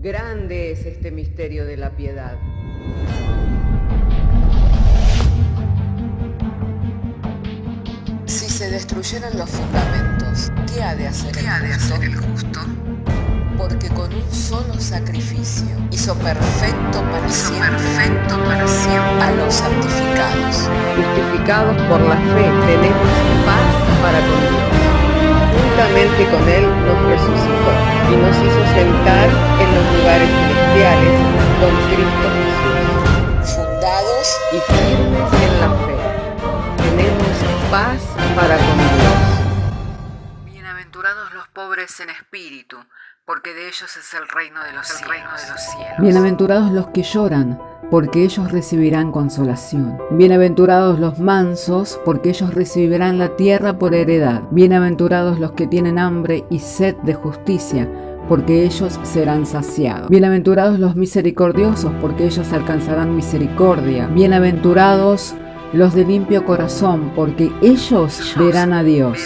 Grande es este misterio de la piedad. Si se destruyeran los fundamentos, ¿qué ha de hacer el justo? Porque con un solo sacrificio hizo perfecto para siempre a los santificados. Justificados por la fe, tenemos paz para con Dios. Juntamente con Él nos resucitó y nos hizo sentar en los lugares celestiales con Cristo Jesús. Fundados Y firmes en la fe, tenemos paz para con Dios. Bienaventurados los pobres en espíritu, porque de ellos es el reino de los cielos. Bienaventurados los que lloran, porque ellos recibirán consolación. Bienaventurados los mansos, porque ellos recibirán la tierra por heredad. Bienaventurados los que tienen hambre y sed de justicia, porque ellos serán saciados. Bienaventurados los misericordiosos, porque ellos alcanzarán misericordia. Bienaventurados los de limpio corazón, porque ellos verán a Dios.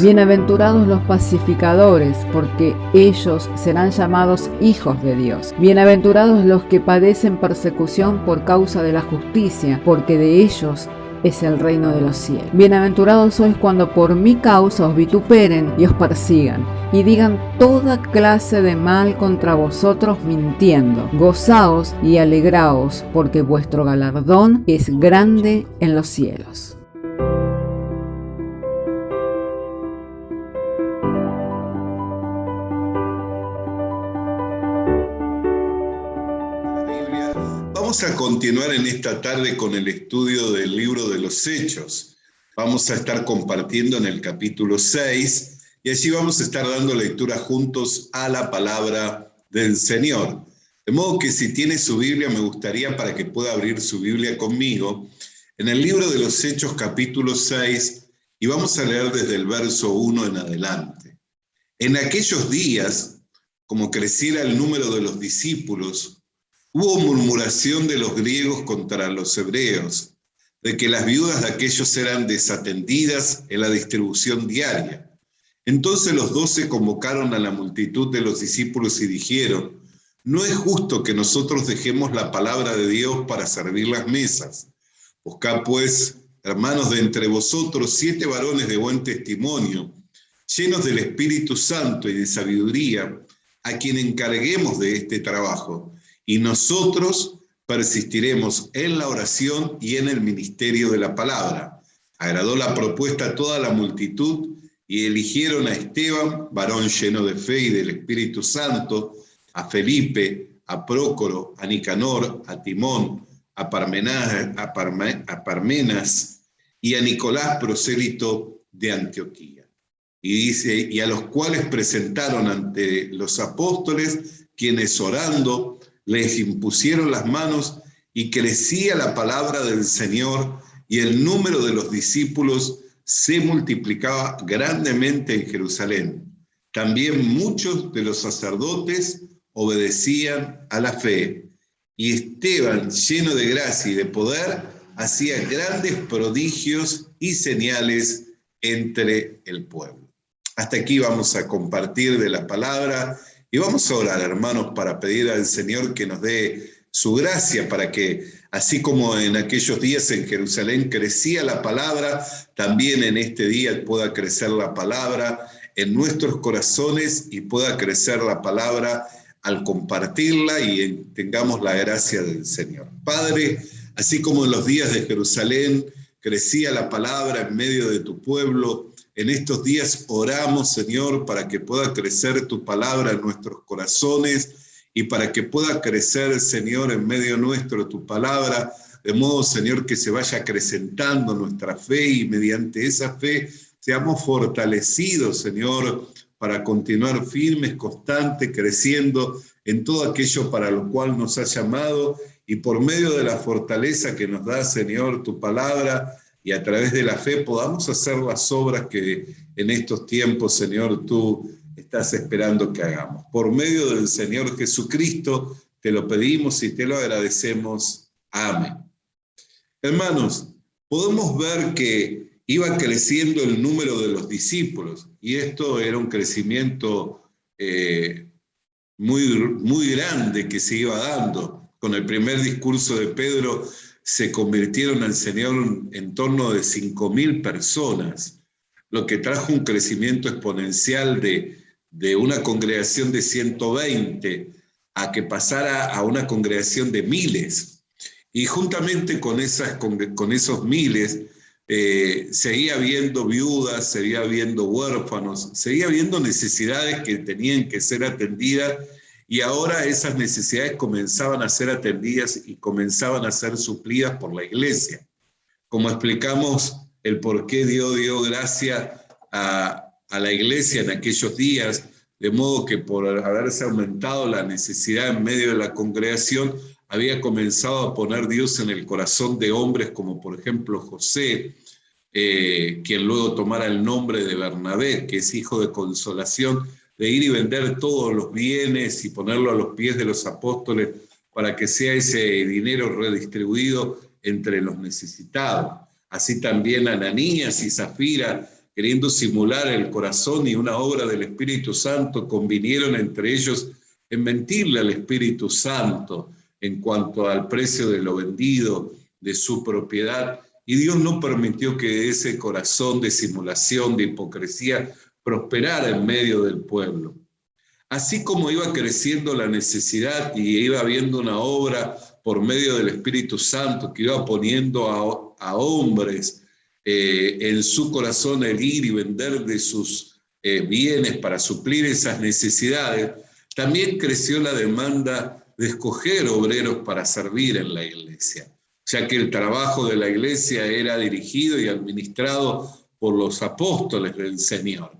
Bienaventurados los pacificadores, porque ellos serán llamados hijos de Dios. Bienaventurados los que padecen persecución por causa de la justicia, porque de ellos es el reino de los cielos. Bienaventurados sois cuando por mi causa os vituperen y os persigan, y digan toda clase de mal contra vosotros mintiendo. Gozaos y alegraos, porque vuestro galardón es grande en los cielos. Vamos a continuar en esta tarde con el estudio del libro de los Hechos. Vamos a estar compartiendo en el capítulo 6 y allí vamos a estar dando lectura juntos a la palabra del Señor. De modo que si tiene su Biblia, me gustaría para que pueda abrir su Biblia conmigo en el libro de los Hechos capítulo 6 y vamos a leer desde el verso 1 en adelante. En aquellos días, como creciera el número de los discípulos, hubo murmuración de los griegos contra los hebreos, de que las viudas de aquellos eran desatendidas en la distribución diaria. Entonces los 12 convocaron a la multitud de los discípulos y dijeron: no es justo que nosotros dejemos la palabra de Dios para servir las mesas. Buscad pues, hermanos, de entre vosotros 7 varones de buen testimonio, llenos del Espíritu Santo y de sabiduría, a quien encarguemos de este trabajo. Y nosotros persistiremos en la oración y en el ministerio de la palabra. Agradó la propuesta a toda la multitud y eligieron a Esteban, varón lleno de fe y del Espíritu Santo, a Felipe, a Prócoro, a Nicanor, a Timón, a Parmenas y a Nicolás, prosélito de Antioquía. Y dice, y a los cuales presentaron ante los apóstoles, quienes orando les impusieron las manos, y crecía la palabra del Señor, y el número de los discípulos se multiplicaba grandemente en Jerusalén. También muchos de los sacerdotes obedecían a la fe, y Esteban, lleno de gracia y de poder, hacía grandes prodigios y señales entre el pueblo. Hasta aquí vamos a compartir de la palabra. Y vamos a orar, hermanos, para pedir al Señor que nos dé su gracia para que, así como en aquellos días en Jerusalén crecía la palabra, también en este día pueda crecer la palabra en nuestros corazones y pueda crecer la palabra al compartirla y tengamos la gracia del Señor. Padre, así como en los días de Jerusalén crecía la palabra en medio de tu pueblo, en estos días oramos, Señor, para que pueda crecer tu palabra en nuestros corazones y para que pueda crecer, Señor, en medio nuestro tu palabra, de modo, Señor, que se vaya acrecentando nuestra fe y mediante esa fe seamos fortalecidos, Señor, para continuar firmes, constantes, creciendo en todo aquello para lo cual nos has llamado y por medio de la fortaleza que nos da, Señor, tu palabra, y a través de la fe podamos hacer las obras que en estos tiempos, Señor, tú estás esperando que hagamos. Por medio del Señor Jesucristo te lo pedimos y te lo agradecemos. Amén. Hermanos, podemos ver que iba creciendo el número de los discípulos y esto era un crecimiento muy grande que se iba dando. Con el primer discurso de Pedro se convirtieron al Señor en torno de 5.000 personas, lo que trajo un crecimiento exponencial de una congregación de 120 a que pasara a una congregación de miles. Y juntamente con esos miles seguía habiendo viudas, seguía habiendo huérfanos, seguía habiendo necesidades que tenían que ser atendidas, y ahora esas necesidades comenzaban a ser atendidas y comenzaban a ser suplidas por la iglesia. Como explicamos el por qué Dios dio gracia a la iglesia en aquellos días, de modo que por haberse aumentado la necesidad en medio de la congregación, había comenzado a poner Dios en el corazón de hombres como por ejemplo José, quien luego tomara el nombre de Bernabé, que es hijo de consolación, de ir y vender todos los bienes y ponerlo a los pies de los apóstoles para que sea ese dinero redistribuido entre los necesitados. Así también Ananías y Zafira, queriendo simular el corazón y una obra del Espíritu Santo, convinieron entre ellos en mentirle al Espíritu Santo en cuanto al precio de lo vendido, de su propiedad, y Dios no permitió que ese corazón de simulación, de hipocresía, prosperara en medio del pueblo. Así como iba creciendo la necesidad y iba habiendo una obra por medio del Espíritu Santo que iba poniendo a hombres en su corazón el ir y vender de sus bienes para suplir esas necesidades, también creció la demanda de escoger obreros para servir en la iglesia, ya que el trabajo de la iglesia era dirigido y administrado por los apóstoles del Señor.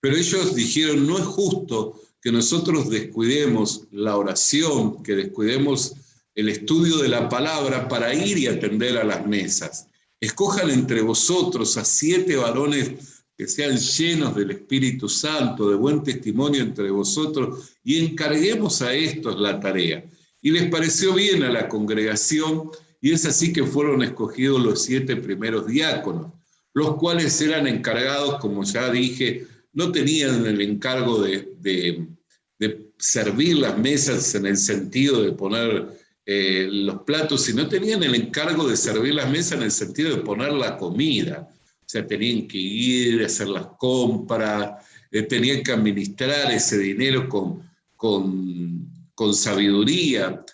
Pero ellos dijeron, no es justo que nosotros descuidemos la oración, que descuidemos el estudio de la palabra para ir y atender a las mesas. Escojan entre vosotros a 7 varones que sean llenos del Espíritu Santo, de buen testimonio entre vosotros, y encarguemos a estos la tarea. Y les pareció bien a la congregación, y es así que fueron escogidos los 7 primeros diáconos, los cuales eran encargados, como ya dije, no tenían el encargo de servir las mesas en el sentido de poner los platos, sino tenían el encargo de servir las mesas en el sentido de poner la comida. O sea, tenían que ir a hacer las compras, tenían que administrar ese dinero con sabiduría,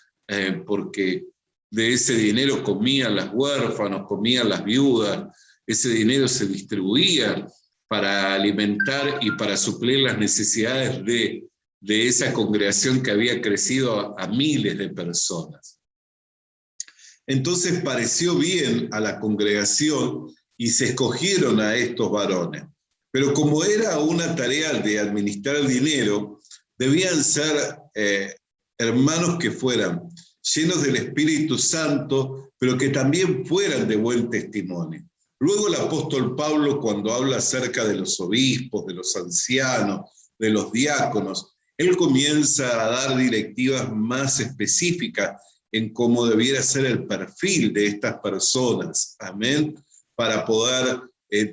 porque de ese dinero comían las huérfanos, comían las viudas, ese dinero se distribuía para alimentar y para suplir las necesidades de esa congregación que había crecido a miles de personas. Entonces pareció bien a la congregación y se escogieron a estos varones. Pero como era una tarea de administrar el dinero, debían ser hermanos que fueran llenos del Espíritu Santo, pero que también fueran de buen testimonio. Luego el apóstol Pablo, cuando habla acerca de los obispos, de los ancianos, de los diáconos, él comienza a dar directivas más específicas en cómo debiera ser el perfil de estas personas, amén, para poder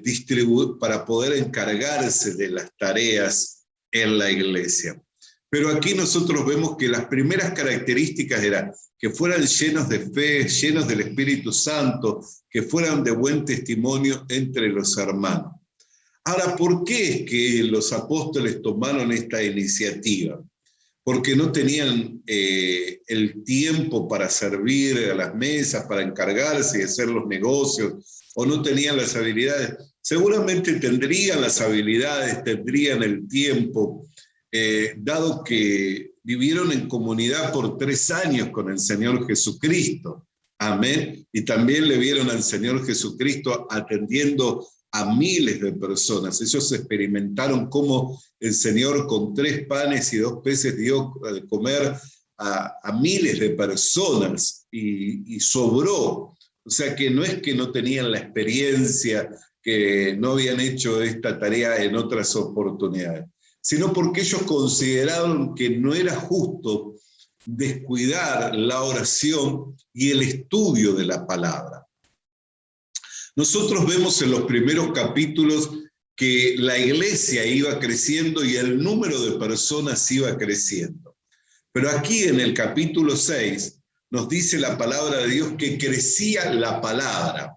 distribuir, para poder encargarse de las tareas en la iglesia. Pero aquí nosotros vemos que las primeras características eran que fueran llenos de fe, llenos del Espíritu Santo, que fueran de buen testimonio entre los hermanos. Ahora, ¿por qué es que los apóstoles tomaron esta iniciativa? Porque no tenían el tiempo para servir a las mesas, para encargarse y hacer los negocios, o no tenían las habilidades. Seguramente tendrían las habilidades, tendrían el tiempo, dado que vivieron en comunidad por 3 años con el Señor Jesucristo. Amén. Y también le vieron al Señor Jesucristo atendiendo a miles de personas. Ellos experimentaron cómo el Señor con 3 panes y 2 peces dio de comer a miles de personas y sobró. O sea que no es que no tenían la experiencia, que no habían hecho esta tarea en otras oportunidades, sino porque ellos consideraron que no era justo descuidar la oración y el estudio de la palabra. Nosotros vemos en los primeros capítulos que la iglesia iba creciendo y el número de personas iba creciendo. Pero aquí en el capítulo 6 nos dice la palabra de Dios que crecía la palabra.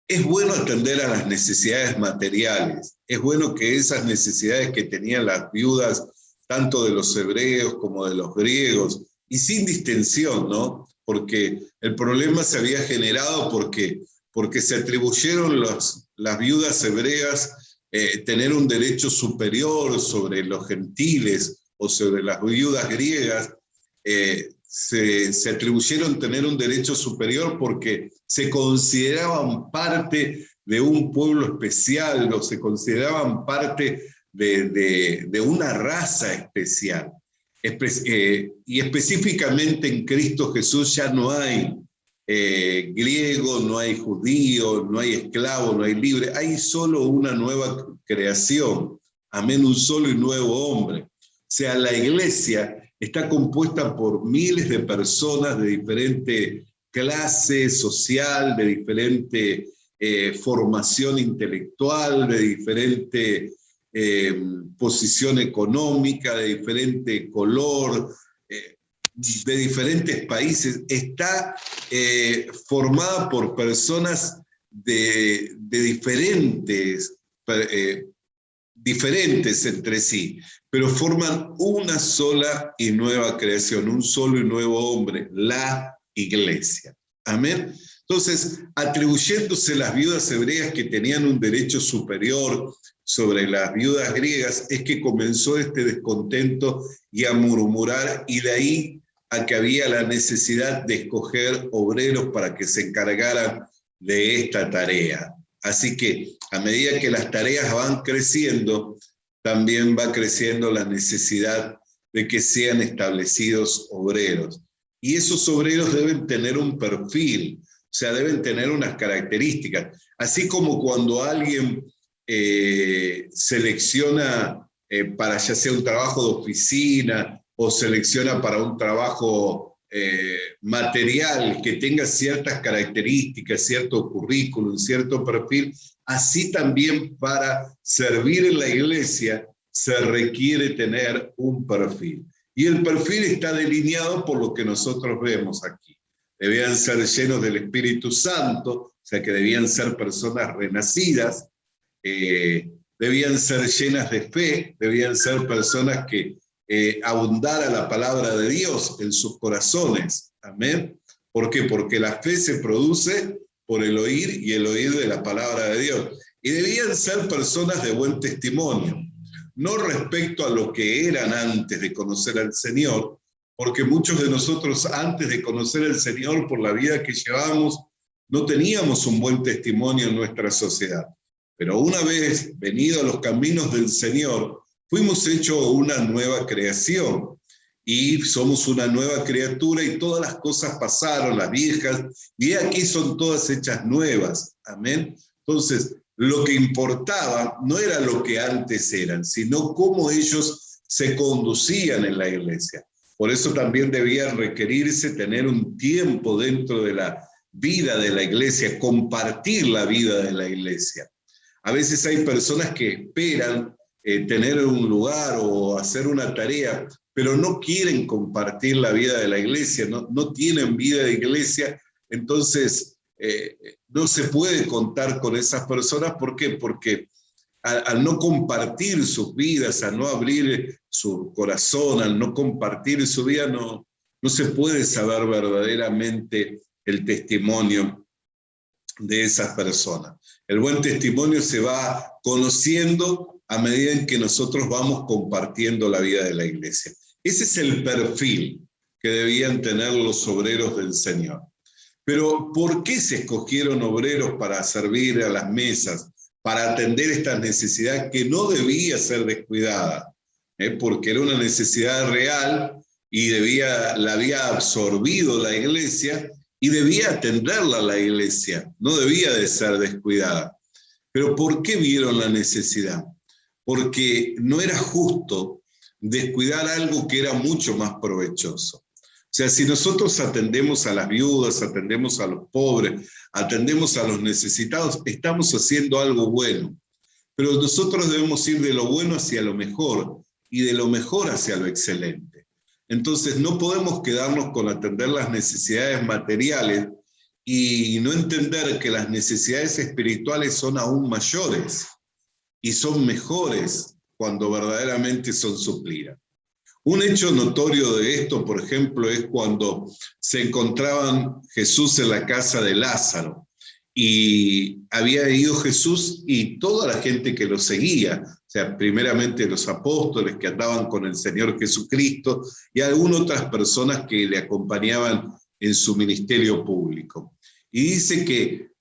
Es bueno atender a las necesidades materiales. Es bueno que esas necesidades que tenían las viudas, tanto de los hebreos como de los griegos, y sin distinción, ¿no? Porque el problema se había generado porque se atribuyeron las viudas hebreas tener un derecho superior sobre los gentiles o sobre las viudas griegas. Se atribuyeron tener un derecho superior porque se consideraban parte de un pueblo especial o se consideraban parte de una raza especial. Y específicamente en Cristo Jesús ya no hay griego, no hay judío, no hay esclavo, no hay libre, hay solo una nueva creación, amén, un solo y nuevo hombre. O sea, la iglesia está compuesta por miles de personas de diferente clase social, de diferente formación intelectual, de diferente posición económica, de diferente color, de diferentes países. Está formada por personas de diferentes entre sí, pero forman una sola y nueva creación, un solo y nuevo hombre, la iglesia. Amén. Entonces, atribuyéndose las viudas hebreas que tenían un derecho superior sobre las viudas griegas, es que comenzó este descontento y a murmurar, y de ahí a que había la necesidad de escoger obreros para que se encargaran de esta tarea. Así que a medida que las tareas van creciendo, también va creciendo la necesidad de que sean establecidos obreros. Y esos obreros deben tener un perfil, o sea, deben tener unas características. Así como cuando alguien selecciona para ya sea un trabajo de oficina o selecciona para un trabajo material que tenga ciertas características, cierto currículum, cierto perfil, así también para servir en la iglesia se requiere tener un perfil. Y el perfil está delineado por lo que nosotros vemos aquí. Debían ser llenos del Espíritu Santo, o sea que debían ser personas renacidas, debían ser llenas de fe, debían ser personas que abundara la palabra de Dios en sus corazones. Amén. ¿Por qué? Porque la fe se produce por el oír y el oír de la palabra de Dios. Y debían ser personas de buen testimonio, no respecto a lo que eran antes de conocer al Señor, porque muchos de nosotros antes de conocer al Señor, por la vida que llevamos, no teníamos un buen testimonio en nuestra sociedad. Pero una vez venido a los caminos del Señor, fuimos hechos una nueva creación y somos una nueva criatura y todas las cosas pasaron, las viejas, y aquí son todas hechas nuevas. Amén. Entonces, lo que importaba no era lo que antes eran, sino cómo ellos se conducían en la iglesia. Por eso también debía requerirse tener un tiempo dentro de la vida de la iglesia, compartir la vida de la iglesia. A veces hay personas que esperan tener un lugar o hacer una tarea, pero no quieren compartir la vida de la iglesia, no tienen vida de iglesia, entonces no se puede contar con esas personas. ¿Por qué? Porque al no compartir sus vidas, al no abrir su corazón, al no compartir su vida, no se puede saber verdaderamente el testimonio de esas personas. El buen testimonio se va conociendo a medida en que nosotros vamos compartiendo la vida de la iglesia. Ese es el perfil que debían tener los obreros del Señor. Pero ¿por qué se escogieron obreros para servir a las mesas, para atender esta necesidad que no debía ser descuidada? Porque era una necesidad real y la había absorbido la iglesia y debía atenderla la iglesia, no debía de ser descuidada. Pero ¿por qué vieron la necesidad? Porque no era justo descuidar algo que era mucho más provechoso. O sea, si nosotros atendemos a las viudas, atendemos a los pobres, atendemos a los necesitados, estamos haciendo algo bueno. Pero nosotros debemos ir de lo bueno hacia lo mejor y de lo mejor hacia lo excelente. Entonces no podemos quedarnos con atender las necesidades materiales y no entender que las necesidades espirituales son aún mayores y son mejores cuando verdaderamente son suplidas. Un hecho notorio de esto, por ejemplo, es cuando se encontraban Jesús en la casa de Lázaro y había ido Jesús y toda la gente que lo seguía, o sea, primeramente los apóstoles que andaban con el Señor Jesucristo y algunas otras personas que le acompañaban en su ministerio público. Y dice que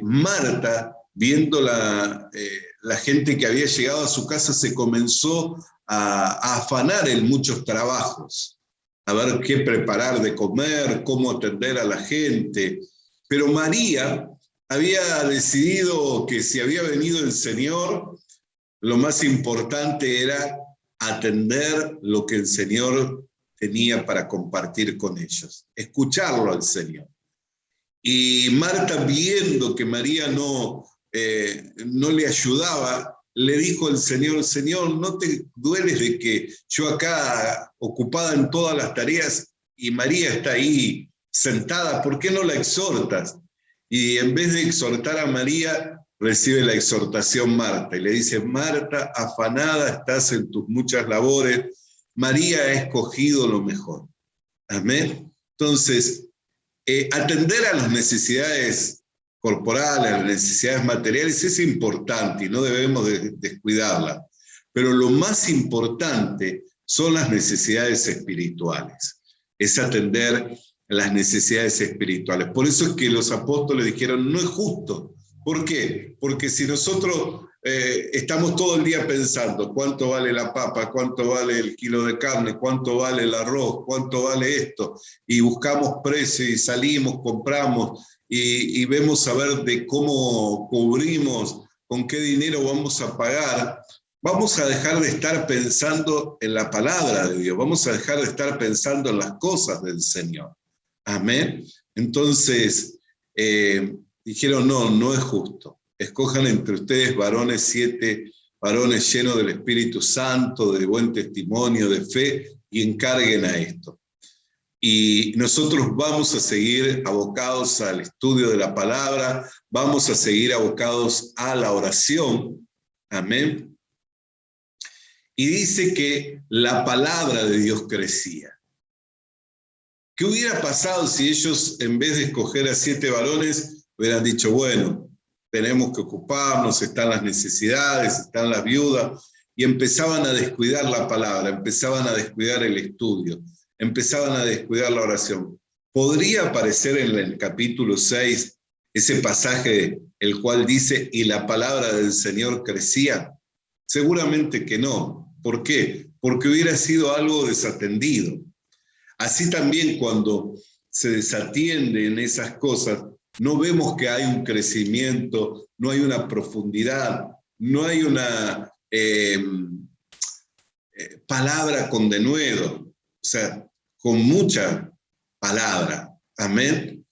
Marta, viendo la gente que había llegado a su casa, se comenzó a afanar en muchos trabajos, a ver qué preparar de comer, cómo atender a la gente. Pero María había decidido que si había venido el Señor, lo más importante era atender lo que el Señor tenía para compartir con ellos, escucharlo al Señor. Y Marta, viendo que María no le ayudaba, le dijo al Señor: Señor, ¿no te dueles de que yo acá ocupada en todas las tareas y María está ahí sentada? ¿Por qué no la exhortas? Y en vez de exhortar a María, recibe la exhortación Marta y le dice: Marta, afanada estás en tus muchas labores, María ha escogido lo mejor. Amén. Entonces, atender a las necesidades corporales, a las necesidades materiales es importante y no debemos descuidarlas. Pero lo más importante son las necesidades espirituales. Es atender las necesidades espirituales. Por eso es que los apóstoles dijeron: no es justo. ¿Por qué? Porque si nosotros estamos todo el día pensando cuánto vale la papa, cuánto vale el kilo de carne, cuánto vale el arroz, cuánto vale esto, y buscamos precios y salimos, compramos y vemos a ver de cómo cubrimos, con qué dinero vamos a pagar, vamos a dejar de estar pensando en la palabra de Dios, vamos a dejar de estar pensando en las cosas del Señor. Amén. Entonces dijeron: no es justo. Escojan entre ustedes varones, 7 varones llenos del Espíritu Santo, de buen testimonio, de fe, y encarguen a esto. Y nosotros vamos a seguir abocados al estudio de la palabra, vamos a seguir abocados a la oración. Amén. Y dice que la palabra de Dios crecía. ¿Qué hubiera pasado si ellos, en vez de escoger a 7 varones, hubieran dicho: bueno, tenemos que ocuparnos, están las necesidades, están las viudas, y empezaban a descuidar la palabra, empezaban a descuidar el estudio, empezaban a descuidar la oración? ¿Podría aparecer en el capítulo 6 ese pasaje el cual dice: y la palabra del Señor crecía? Seguramente que no. ¿Por qué? Porque hubiera sido algo desatendido. Así también, cuando se desatiende en esas cosas, no vemos que hay un crecimiento, no hay una profundidad, no hay una palabra con denuedo, o sea, con mucha palabra, amén,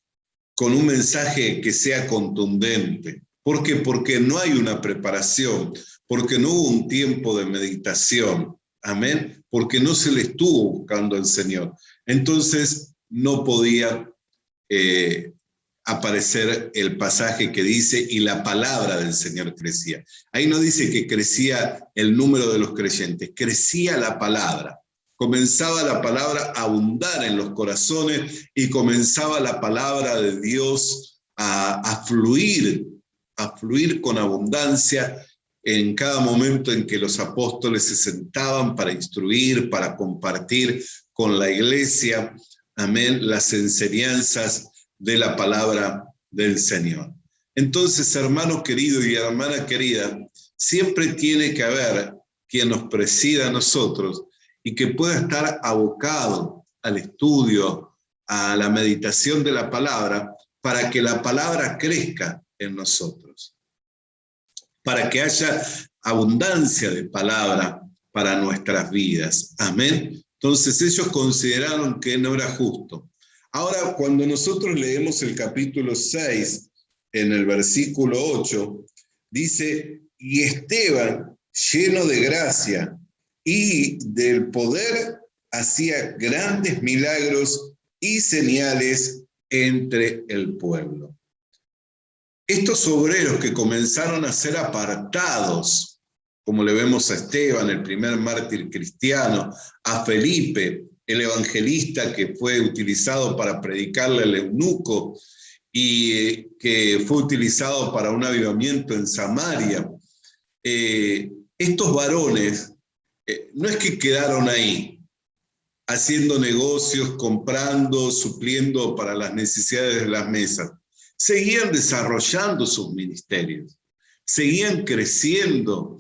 con un mensaje que sea contundente. ¿Por qué? Porque no hay una preparación, porque no hubo un tiempo de meditación, amén, porque no se le estuvo buscando al Señor. Entonces no podía aparecer el pasaje que dice: y la palabra del Señor crecía. Ahí no dice que crecía el número de los creyentes, crecía la palabra. Comenzaba la palabra a abundar en los corazones y comenzaba la palabra de Dios a fluir con abundancia en cada momento en que los apóstoles se sentaban para instruir, para compartir con la iglesia, amén, las enseñanzas de la palabra del Señor. Entonces, hermano querido y hermana querida, siempre tiene que haber quien nos presida a nosotros y que pueda estar abocado al estudio, a la meditación de la palabra, para que la palabra crezca en nosotros, para que haya abundancia de palabra para nuestras vidas. Amén. Entonces ellos consideraron que no era justo. Ahora, cuando nosotros leemos el capítulo 6, en el versículo 8, dice: y Esteban, lleno de gracia y del poder, hacía grandes milagros y señales entre el pueblo. Estos obreros que comenzaron a ser apartados, como le vemos a Esteban, el primer mártir cristiano, a Felipe, el evangelista que fue utilizado para predicarle al eunuco y que fue utilizado para un avivamiento en Samaria. Estos varones no es que quedaron ahí, haciendo negocios, comprando, supliendo para las necesidades de las mesas. Seguían desarrollando sus ministerios, seguían creciendo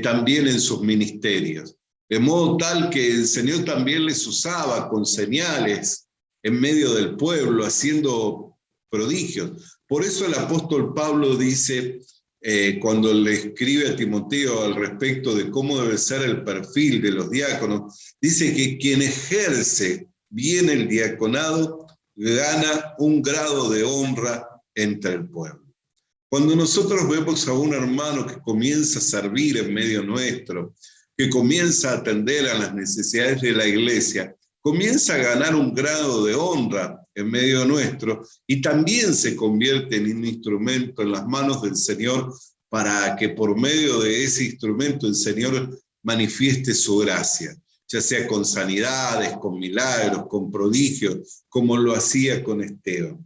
también en sus ministerios, de modo tal que el Señor también les usaba con señales en medio del pueblo, haciendo prodigios. Por eso el apóstol Pablo dice, cuando le escribe a Timoteo al respecto de cómo debe ser el perfil de los diáconos, dice que quien ejerce bien el diaconado gana un grado de honra entre el pueblo. Cuando nosotros vemos a un hermano que comienza a servir en medio nuestro, que comienza a atender a las necesidades de la iglesia, comienza a ganar un grado de honra en medio nuestro y también se convierte en un instrumento en las manos del Señor para que por medio de ese instrumento el Señor manifieste su gracia, ya sea con sanidades, con milagros, con prodigios, como lo hacía con Esteban.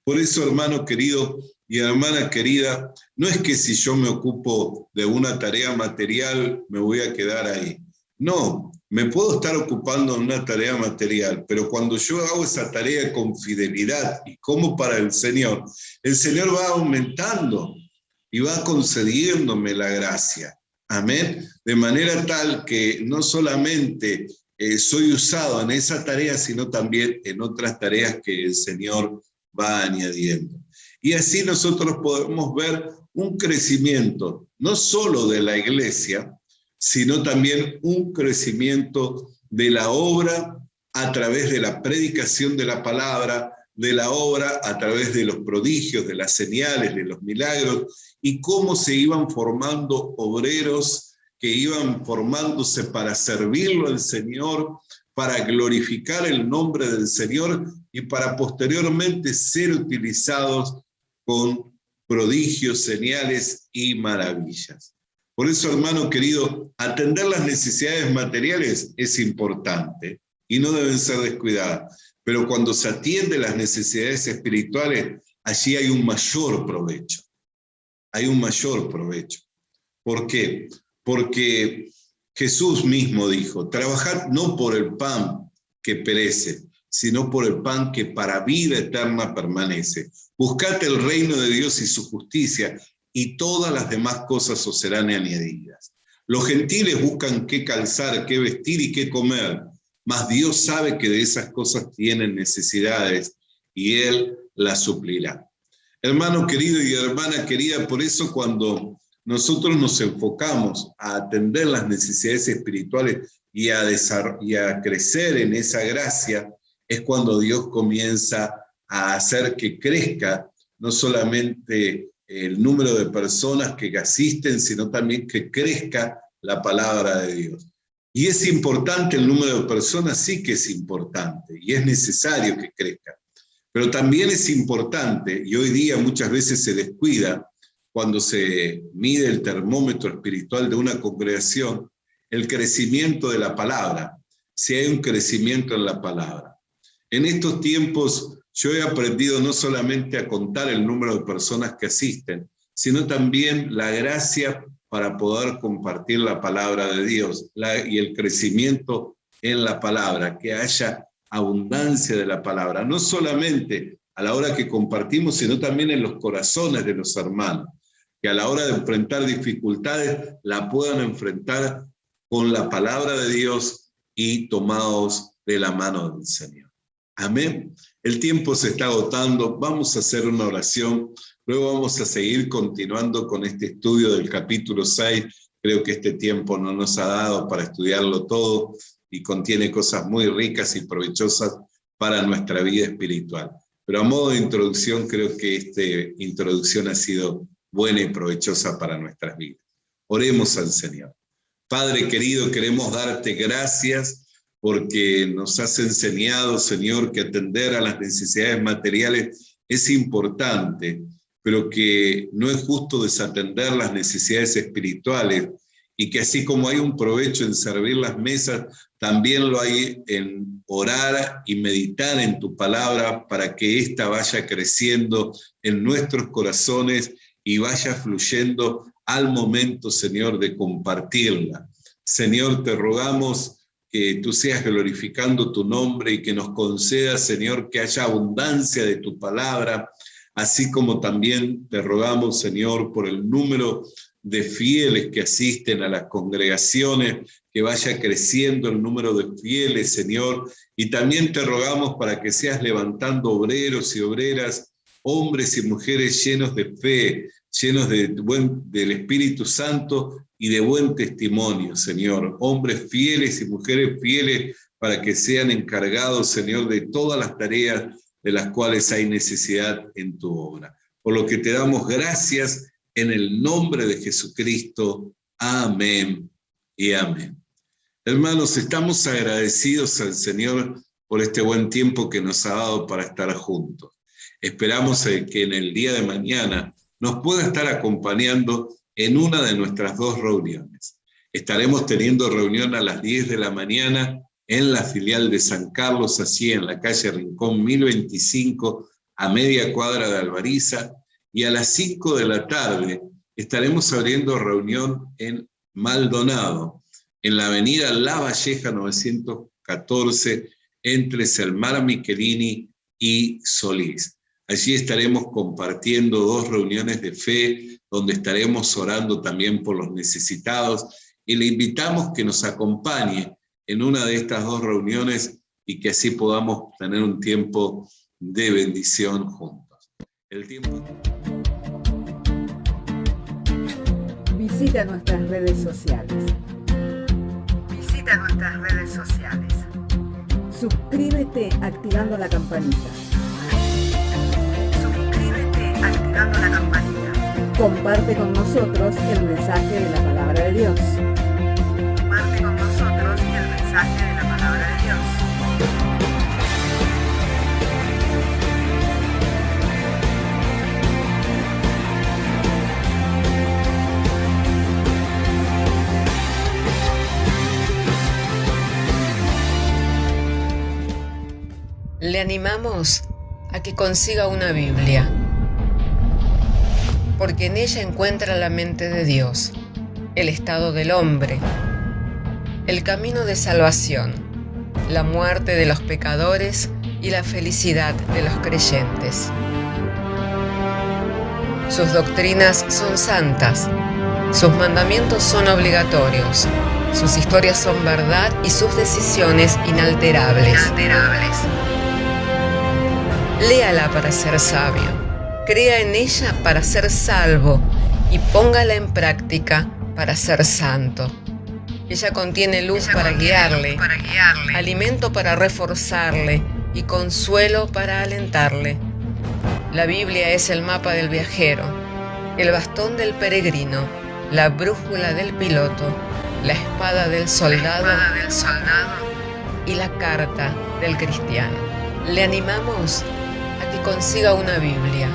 Por eso, hermano querido y hermana querida, no es que si yo me ocupo de una tarea material me voy a quedar ahí. No, me puedo estar ocupando de una tarea material, pero cuando yo hago esa tarea con fidelidad y como para el Señor va aumentando y va concediéndome la gracia. Amén. De manera tal que no solamente soy usado en esa tarea, sino también en otras tareas que el Señor va añadiendo. Y así nosotros podemos ver un crecimiento, no solo de la iglesia, sino también un crecimiento de la obra a través de la predicación de la palabra, de la obra a través de los prodigios, de las señales, de los milagros, y cómo se iban formando obreros que iban formándose para servirlo al Señor, para glorificar el nombre del Señor y para posteriormente ser utilizados con prodigios, señales y maravillas. Por eso, hermano querido, atender las necesidades materiales es importante y no deben ser descuidadas. Pero cuando se atiende las necesidades espirituales, allí hay un mayor provecho. Hay un mayor provecho. ¿Por qué? Porque Jesús mismo dijo, trabajad no por el pan que perece, sino por el pan que para vida eterna permanece. Buscad el reino de Dios y su justicia, y todas las demás cosas os serán añadidas. Los gentiles buscan qué calzar, qué vestir y qué comer, mas Dios sabe que de esas cosas tienen necesidades, y Él las suplirá. Hermano querido y hermana querida, por eso cuando nosotros nos enfocamos a atender las necesidades espirituales y a crecer en esa gracia, es cuando Dios comienza a hacer que crezca no solamente el número de personas que asisten, sino también que crezca la palabra de Dios. Y es importante el número de personas, sí que es importante, y es necesario que crezca. Pero también es importante, y hoy día muchas veces se descuida, cuando se mide el termómetro espiritual de una congregación, el crecimiento de la palabra, si hay un crecimiento en la palabra. En estos tiempos yo he aprendido no solamente a contar el número de personas que asisten, sino también la gracia para poder compartir la palabra de Dios y el crecimiento en la palabra, que haya abundancia de la palabra, no solamente a la hora que compartimos, sino también en los corazones de los hermanos, que a la hora de enfrentar dificultades la puedan enfrentar con la palabra de Dios y tomados de la mano del Señor. Amén. El tiempo se está agotando, vamos a hacer una oración, luego vamos a seguir continuando con este estudio del capítulo 6, creo que este tiempo no nos ha dado para estudiarlo todo y contiene cosas muy ricas y provechosas para nuestra vida espiritual. Pero a modo de introducción, creo que esta introducción ha sido buena y provechosa para nuestras vidas. Oremos al Señor. Padre querido, queremos darte gracias porque nos has enseñado, Señor, que atender a las necesidades materiales es importante, pero que no es justo desatender las necesidades espirituales, y que así como hay un provecho en servir las mesas, también lo hay en orar y meditar en tu palabra para que ésta vaya creciendo en nuestros corazones y vaya fluyendo al momento, Señor, de compartirla. Señor, te rogamos que tú seas glorificando tu nombre y que nos concedas, Señor, que haya abundancia de tu palabra, así como también te rogamos, Señor, por el número de fieles que asisten a las congregaciones, que vaya creciendo el número de fieles, Señor, y también te rogamos para que seas levantando obreros y obreras, hombres y mujeres llenos de fe, llenos del Espíritu Santo y de buen testimonio, Señor, hombres fieles y mujeres fieles para que sean encargados, Señor, de todas las tareas de las cuales hay necesidad en tu obra. Por lo que te damos gracias en el nombre de Jesucristo. Amén y amén. Hermanos, estamos agradecidos al Señor por este buen tiempo que nos ha dado para estar juntos. Esperamos que en el día de mañana nos pueda estar acompañando en una de nuestras 2 reuniones. Estaremos teniendo reunión a las 10 de la mañana en la filial de San Carlos, así en la calle Rincón 1025, a media cuadra de Alvariza, y a las 5 de la tarde estaremos abriendo reunión en Maldonado, en la avenida La Valleja 914, entre Selmar Michelini y Solís. Allí estaremos compartiendo 2 reuniones de fe, donde estaremos orando también por los necesitados, y le invitamos que nos acompañe en una de estas 2 reuniones y que así podamos tener un tiempo de bendición juntos. El tiempo... Visita nuestras redes sociales. Visita nuestras redes sociales. Suscríbete activando la campanita. Suscríbete activando la campanita. Comparte con nosotros el mensaje de la palabra de Dios. Comparte con nosotros el mensaje de la palabra de Dios. Le animamos a que consiga una Biblia, porque en ella encuentra la mente de Dios, el estado del hombre, el camino de salvación, la muerte de los pecadores y la felicidad de los creyentes. Sus doctrinas son santas, sus mandamientos son obligatorios, sus historias son verdad y sus decisiones inalterables. Léala para ser sabio, crea en ella para ser salvo y póngala en práctica para ser santo. Ella contiene luz para guiarle, alimento para reforzarle y consuelo para alentarle. La Biblia es el mapa del viajero, el bastón del peregrino, la brújula del piloto, la espada del soldado y la carta del cristiano. Le animamos a que consiga una Biblia,